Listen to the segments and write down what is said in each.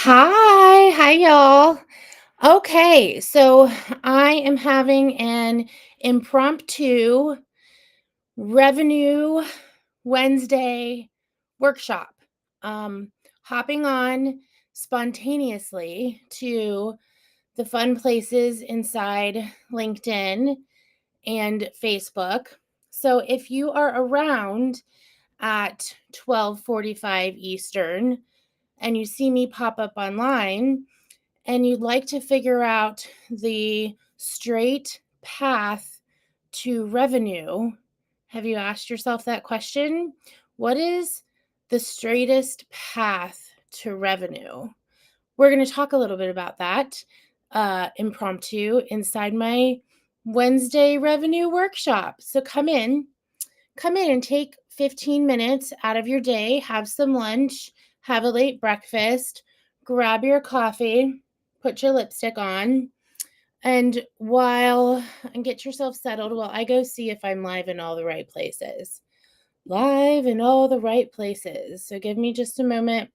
Hi, y'all. Okay, so I am having an impromptu revenue Wednesday workshop. Hopping on spontaneously to the fun places inside LinkedIn and Facebook. So if you are around at 12:45 Eastern and you see me pop up online, and you'd like to figure out the straight path to revenue, have you asked yourself that question? What is the straightest path to revenue? We're going to talk a little bit about that impromptu inside my Wednesday revenue workshop. So come in and take 15 minutes out of your day, have some lunch, have a late breakfast, grab your coffee, put your lipstick on, and get yourself settled while I go see if I'm live in all the right places. Live in all the right places. So give me just a moment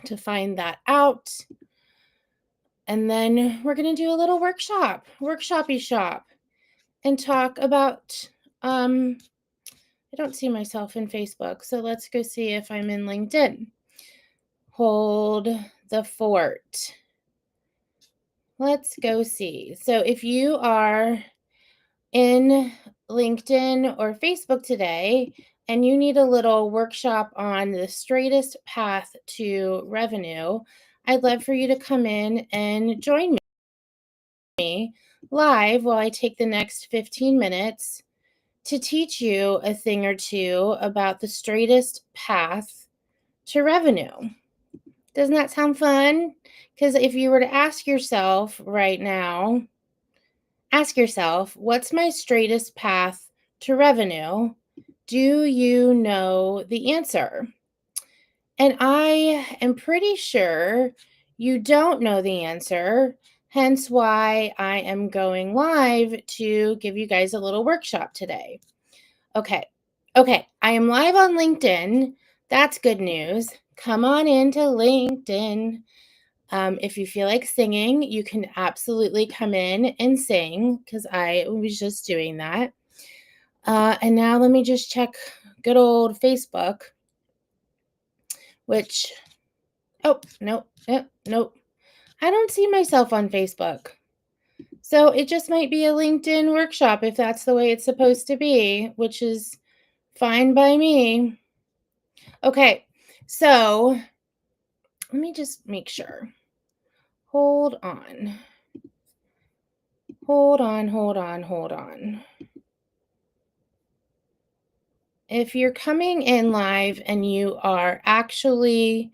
to find that out. And then we're going to do a little workshopy shop, and talk about I don't see myself in Facebook, so let's go see if I'm in LinkedIn. Hold the fort. Let's go see. So if you are in LinkedIn or Facebook today and you need a little workshop on the straightest path to revenue, I'd love for you to come in and join me live while I take the next 15 minutes to teach you a thing or two about the straightest path to revenue. Doesn't that sound fun? Because if you were to ask yourself right now, ask yourself, what's my straightest path to revenue? Do you know the answer? And I am pretty sure you don't know the answer, hence why I am going live to give you guys a little workshop today. Okay. I am live on LinkedIn. That's good news. Come on into LinkedIn. If you feel like singing, you can absolutely come in and sing because I was just doing that. And now let me just check good old Facebook, which, oh, nope. I don't see myself on Facebook. So it just might be a LinkedIn workshop if that's the way it's supposed to be, which is fine by me. Okay, so let me just make sure. Hold on. If you're coming in live and you are actually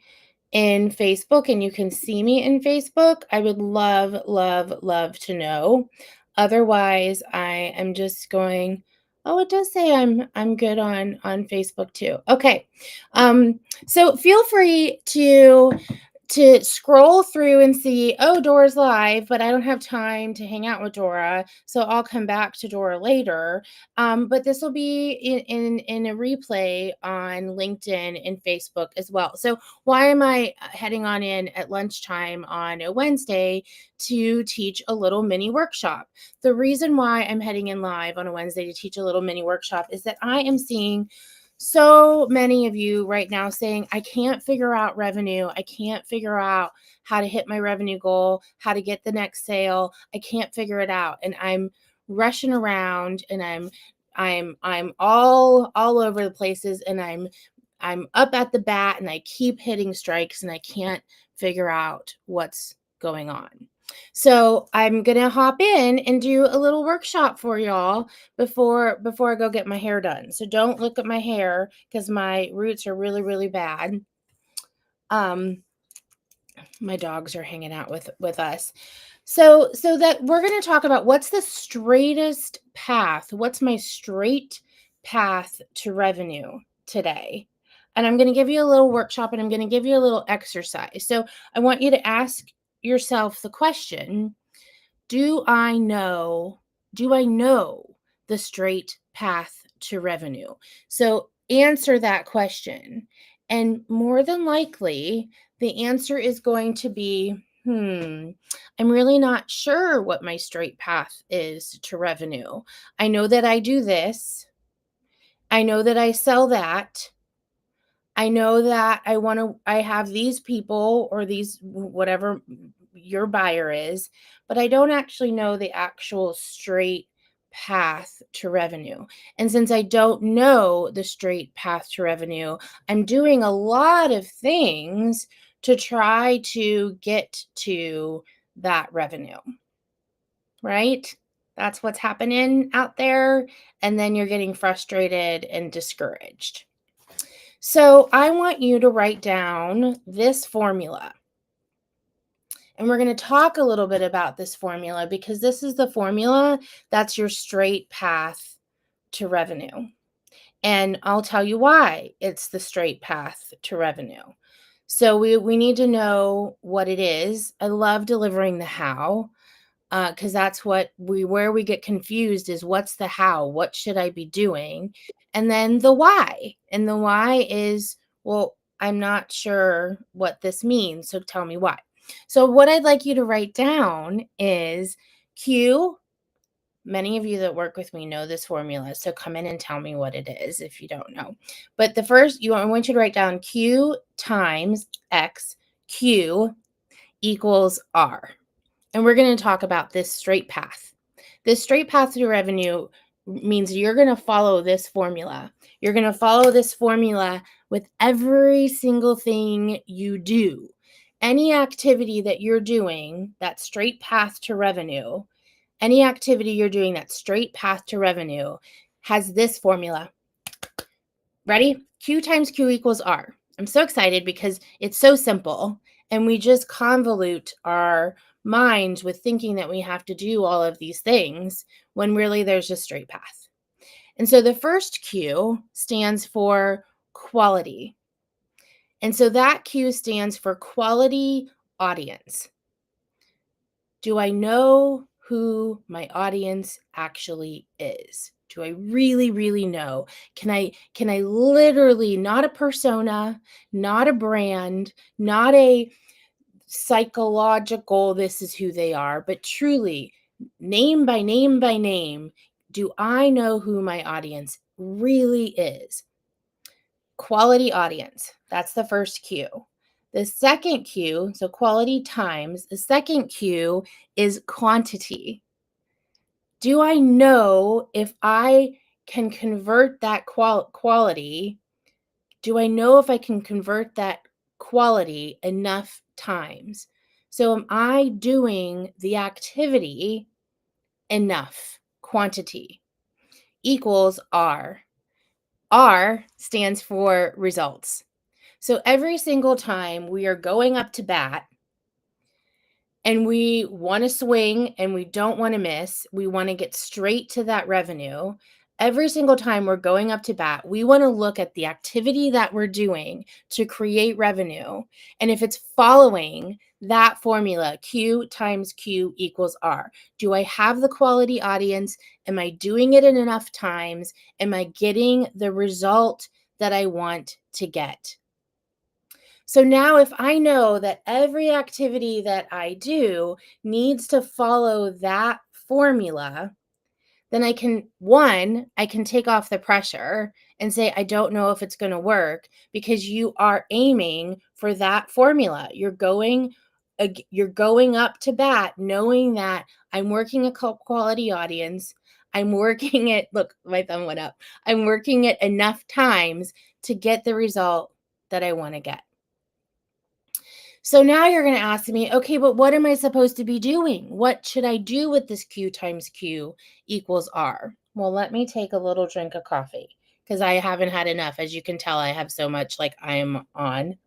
in Facebook and you can see me in Facebook, I would love to know. Otherwise, I am just going, oh, it does say I'm good on Facebook too. Okay. So feel free to scroll through and see, oh, Dora's live, but I don't have time to hang out with Dora, so I'll come back to Dora later. But this will be in a replay on LinkedIn and Facebook as well. So why am I heading on in at lunchtime on a Wednesday to teach a little mini workshop? The reason why I'm heading in live on a Wednesday to teach a little mini workshop is that I am seeing so many of you right now saying, I can't figure out revenue. I can't figure out how to hit my revenue goal, how to get the next sale. I can't figure it out. And I'm rushing around and I'm all over the places, and I'm up at the bat and I keep hitting strikes and I can't figure out what's going on. So I'm going to hop in and do a little workshop for y'all before I go get my hair done. So don't look at my hair because my roots are really bad. My dogs are hanging out with us. So that we're going to talk about what's the straightest path. What's my straight path to revenue today? And I'm going to give you a little workshop, and I'm going to give you a little exercise. So I want you to ask yourself the question, do I know the straight path to revenue? So answer that question. And more than likely, the answer is going to be, I'm really not sure what my straight path is to revenue. I know that I do this. I know that I sell that. I know that I have these people or these, whatever your buyer is, but I don't actually know the actual straight path to revenue. And since I don't know the straight path to revenue, I'm doing a lot of things to try to get to that revenue, right? That's what's happening out there. And then you're getting frustrated and discouraged. So I want you to write down this formula. And we're going to talk a little bit about this formula because this is the formula that's your straight path to revenue. And I'll tell you why it's the straight path to revenue. So we need to know what it is. I love delivering the how, because that's where we get confused is what's the how, what should I be doing, and then the why. And the why is, well, I'm not sure what this means, so tell me why. So what I'd like you to write down is Q. Many of you that work with me know this formula, so come in and tell me what it is if you don't know. But I want you to write down Q times X, Q equals R. And we're going to talk about this straight path. This straight path to revenue means you're going to follow this formula. You're going to follow this formula with every single thing you do. Any activity that you're doing, that straight path to revenue, any activity you're doing that straight path to revenue has this formula. Ready? Q times Q equals R. I'm so excited because it's so simple and we just convolute our minds with thinking that we have to do all of these things when really there's a straight path. And so the first Q stands for quality. And so that Q stands for quality audience. Do I know who my audience actually is? Do I really, really know? Can I literally, not a persona, not a brand, not a psychological, this is who they are, but truly, name by name by name, do I know who my audience really is? Quality audience. That's the first Q. The second Q, so quality times, the second Q is quantity. Do I know if I can convert that quality? Do I know if I can convert that quality enough times? So am I doing the activity enough? Quantity equals R. R stands for results. So every single time we are going up to bat and we want to swing and we don't want to miss, we want to get straight to that revenue. Every single time we're going up to bat, we want to look at the activity that we're doing to create revenue. And if it's following that formula, Q times Q equals R. Do I have the quality audience? Am I doing it in enough times? Am I getting the result that I want to get? So now if I know that every activity that I do needs to follow that formula, then I can take off the pressure and say, I don't know if it's going to work because you are aiming for that formula. You're going up to bat knowing that I'm working a quality audience. I'm working it, look, my thumb went up. I'm working it enough times to get the result that I want to get. So now you're going to ask me, okay, but what am I supposed to be doing? What should I do with this Q times Q equals R? Well, let me take a little drink of coffee because I haven't had enough. As you can tell, I have so much like I'm on.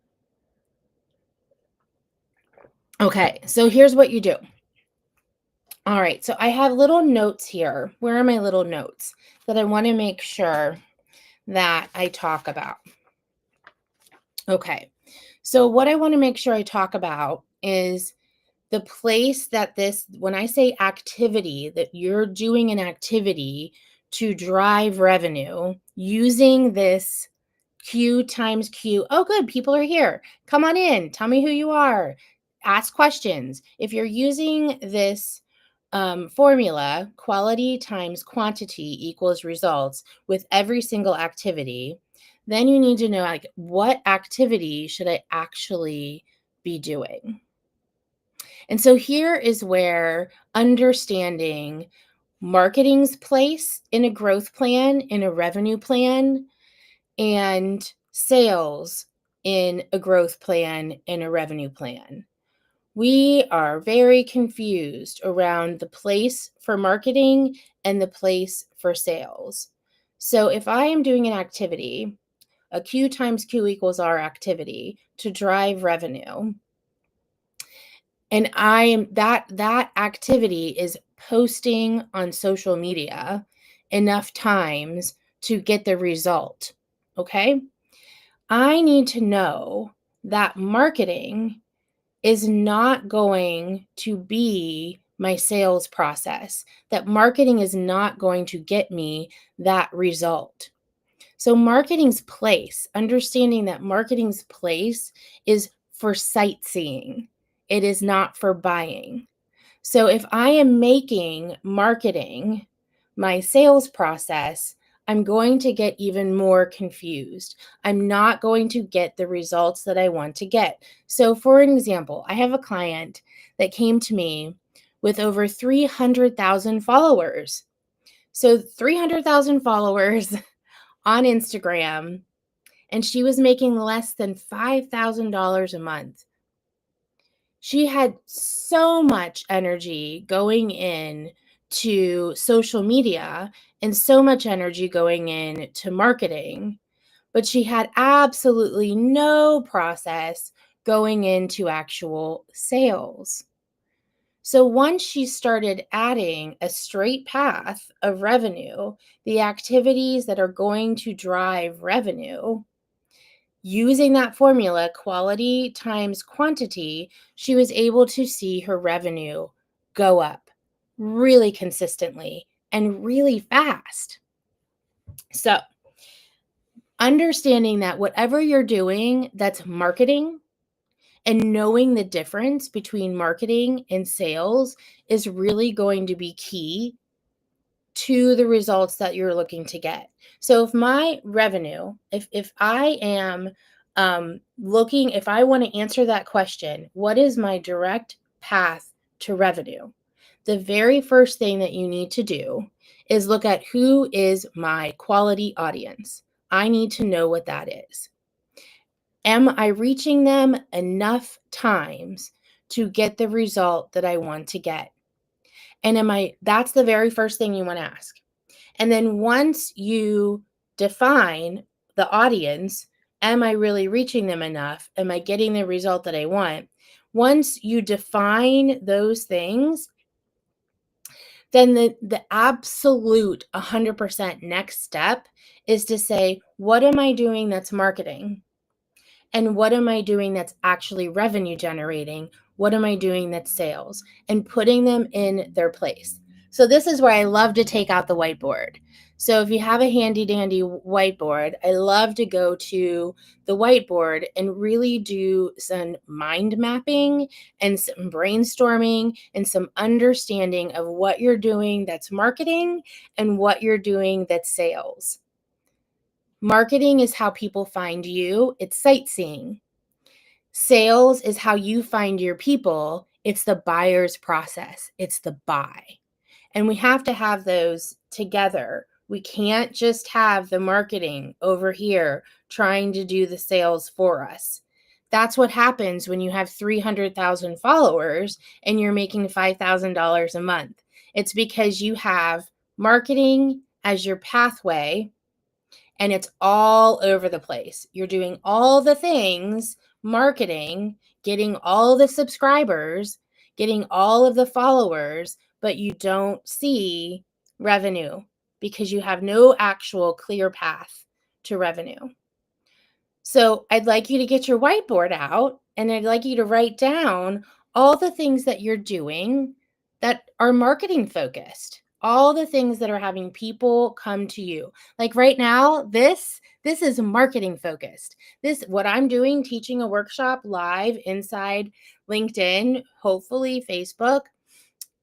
Okay, so here's what you do. All right, so I have little notes here. Where are my little notes that I want to make sure that I talk about? Okay, so what I want to make sure I talk about is the place that when I say activity, that you're doing an activity to drive revenue using this Q times Q. Oh, good. People are here. Come on in. Tell me who you are. Ask questions. If you're using this formula, quality times quantity equals results with every single activity, then you need to know, like, what activity should I actually be doing? And so here is where understanding marketing's place in a growth plan, in a revenue plan, and sales in a growth plan, in a revenue plan. We are very confused around the place for marketing and the place for sales. So if I am doing an activity, a Q times Q equals R activity to drive revenue, and I am that activity is posting on social media enough times to get the result. Okay? I need to know that marketing is not going to be my sales process, that marketing is not going to get me that result. So, marketing's place, understanding that marketing's place is for sightseeing, it is not for buying. So, if I am making marketing my sales process, I'm going to get even more confused. I'm not going to get the results that I want to get. So, for an example, I have a client that came to me with over 300,000 followers. So, 300,000 followers on Instagram, and she was making less than $5,000 a month. She had so much energy going in to social media and so much energy going in to marketing, but she had absolutely no process going into actual sales. So once she started adding a straight path of revenue, the activities that are going to drive revenue, using that formula, quality times quantity, she was able to see her revenue go up really consistently and really fast. So, understanding that whatever you're doing that's marketing and knowing the difference between marketing and sales is really going to be key to the results that you're looking to get. So if my revenue, if I am looking, if I want to answer that question, what is my direct path to revenue? The very first thing that you need to do is look at who is my quality audience. I need to know what that is. Am I reaching them enough times to get the result that I want to get? And that's the very first thing you want to ask. And then once you define the audience, am I really reaching them enough? Am I getting the result that I want? Once you define those things, then the absolute 100% next step is to say, what am I doing that's marketing? And what am I doing that's actually revenue generating? What am I doing that's sales? And putting them in their place. So this is where I love to take out the whiteboard. So if you have a handy dandy whiteboard, I love to go to the whiteboard and really do some mind mapping and some brainstorming and some understanding of what you're doing that's marketing and what you're doing that's sales. Marketing is how people find you. It's sightseeing. Sales is how you find your people. It's the buyer's process. It's the buy. And we have to have those together. We can't just have the marketing over here trying to do the sales for us. That's what happens when you have 300,000 followers and you're making $5,000 a month. It's because you have marketing as your pathway, and it's all over the place. You're doing all the things, marketing, getting all the subscribers, getting all of the followers, but you don't see revenue because you have no actual clear path to revenue. So I'd like you to get your whiteboard out, and I'd like you to write down all the things that you're doing that are marketing focused. all the things that are having people come to you. Like right now, this is marketing focused. What I'm doing, teaching a workshop live inside LinkedIn, hopefully Facebook,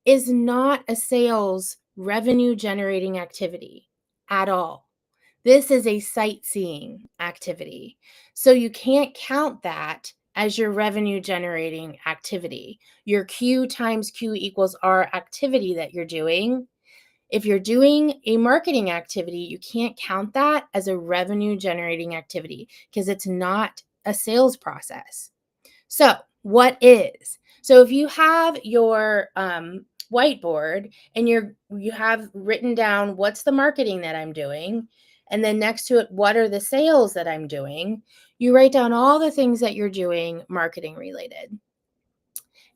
is not a sales revenue generating activity at all. This is a sightseeing activity. So you can't count that as your revenue generating activity. Your Q times Q equals R activity that you're doing. If you're doing a marketing activity, you can't count that as a revenue generating activity because it's not a sales process. So, what is? So, if you have your whiteboard and you have written down what's the marketing that I'm doing, and then next to it, what are the sales that I'm doing, you write down all the things that you're doing marketing related.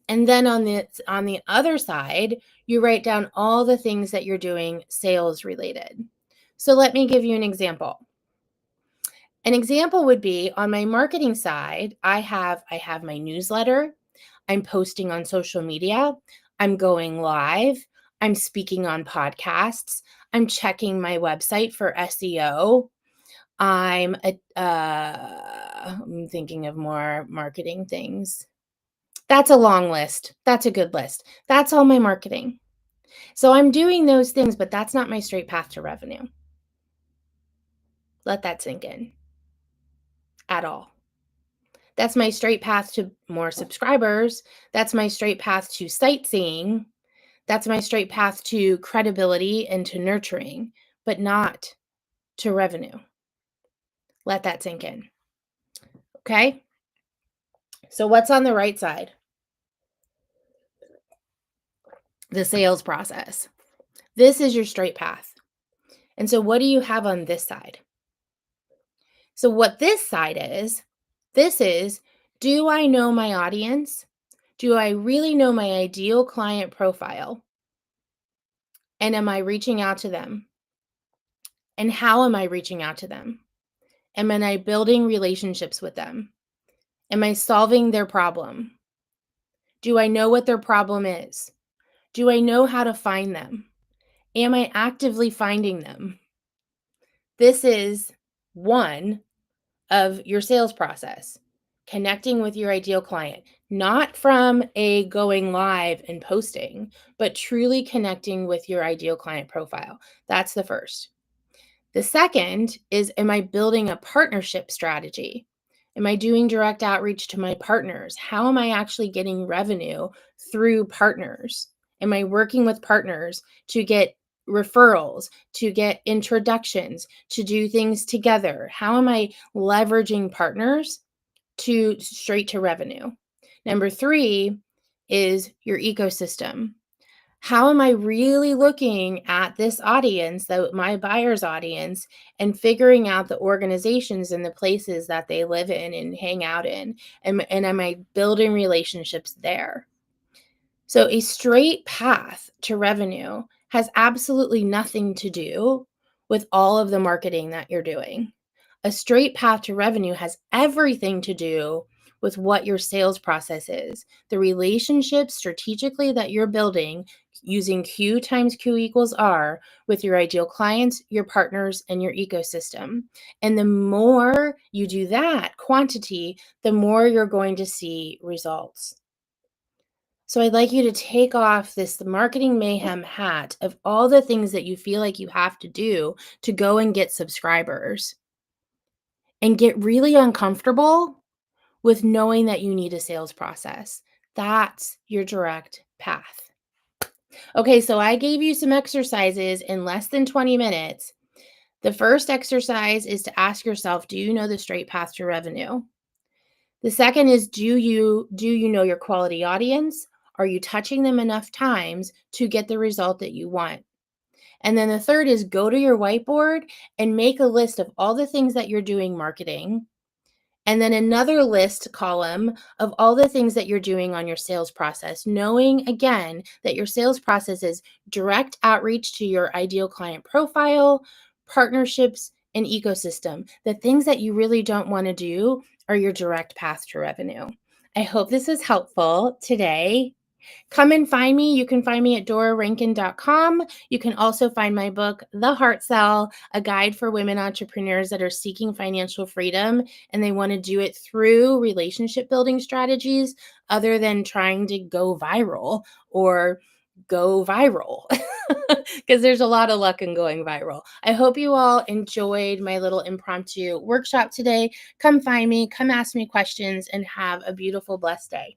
And then on the other side, you write down all the things that you're doing sales related. So let me give you an example. An example would be on my marketing side, I have my newsletter, I'm posting on social media, I'm going live, I'm speaking on podcasts, I'm checking my website for SEO. I'm thinking of more marketing things. That's a long list. That's a good list. That's all my marketing. So I'm doing those things, but that's not my straight path to revenue. Let that sink in at all. That's my straight path to more subscribers. That's my straight path to sightseeing. That's my straight path to credibility and to nurturing, but not to revenue. Let that sink in. Okay? So what's on the right side? The sales process. This is your straight path. And so what do you have on this side? So what this side is, do I know my audience? Do I really know my ideal client profile? And am I reaching out to them? And how am I reaching out to them? Am I building relationships with them? Am I solving their problem? Do I know what their problem is? Do I know how to find them? Am I actively finding them? This is one of your sales process, connecting with your ideal client, not from a going live and posting, but truly connecting with your ideal client profile. That's the first. The second is, am I building a partnership strategy? Am I doing direct outreach to my partners? How am I actually getting revenue through partners? Am I working with partners to get referrals, to get introductions, to do things together? How am I leveraging partners to straight to revenue? Number 3 is your ecosystem. How am I really looking at this audience, my buyer's audience, and figuring out the organizations and the places that they live in and hang out in? And am I building relationships there? So a straight path to revenue has absolutely nothing to do with all of the marketing that you're doing. A straight path to revenue has everything to do with what your sales process is, the relationships strategically that you're building using Q times Q equals R with your ideal clients, your partners, and your ecosystem. And the more you do that quantity, the more you're going to see results. So I'd like you to take off this marketing mayhem hat of all the things that you feel like you have to do to go and get subscribers and get really uncomfortable with knowing that you need a sales process. That's your direct path. Okay, so I gave you some exercises in less than 20 minutes. The first exercise is to ask yourself, do you know the straight path to revenue? The second is, do you know your quality audience? Are you touching them enough times to get the result that you want? And then the third is, go to your whiteboard and make a list of all the things that you're doing marketing. And then another list column of all the things that you're doing on your sales process, knowing again that your sales process is direct outreach to your ideal client profile, partnerships, and ecosystem. The things that you really don't want to do are your direct path to revenue. I hope this is helpful today. Come and find me. You can find me at dorarankin.com. You can also find my book, The Heart Cell, a guide for women entrepreneurs that are seeking financial freedom and they want to do it through relationship building strategies other than trying to go viral or go viral because there's a lot of luck in going viral. I hope you all enjoyed my little impromptu workshop today. Come find me, come ask me questions, and have a beautiful, blessed day.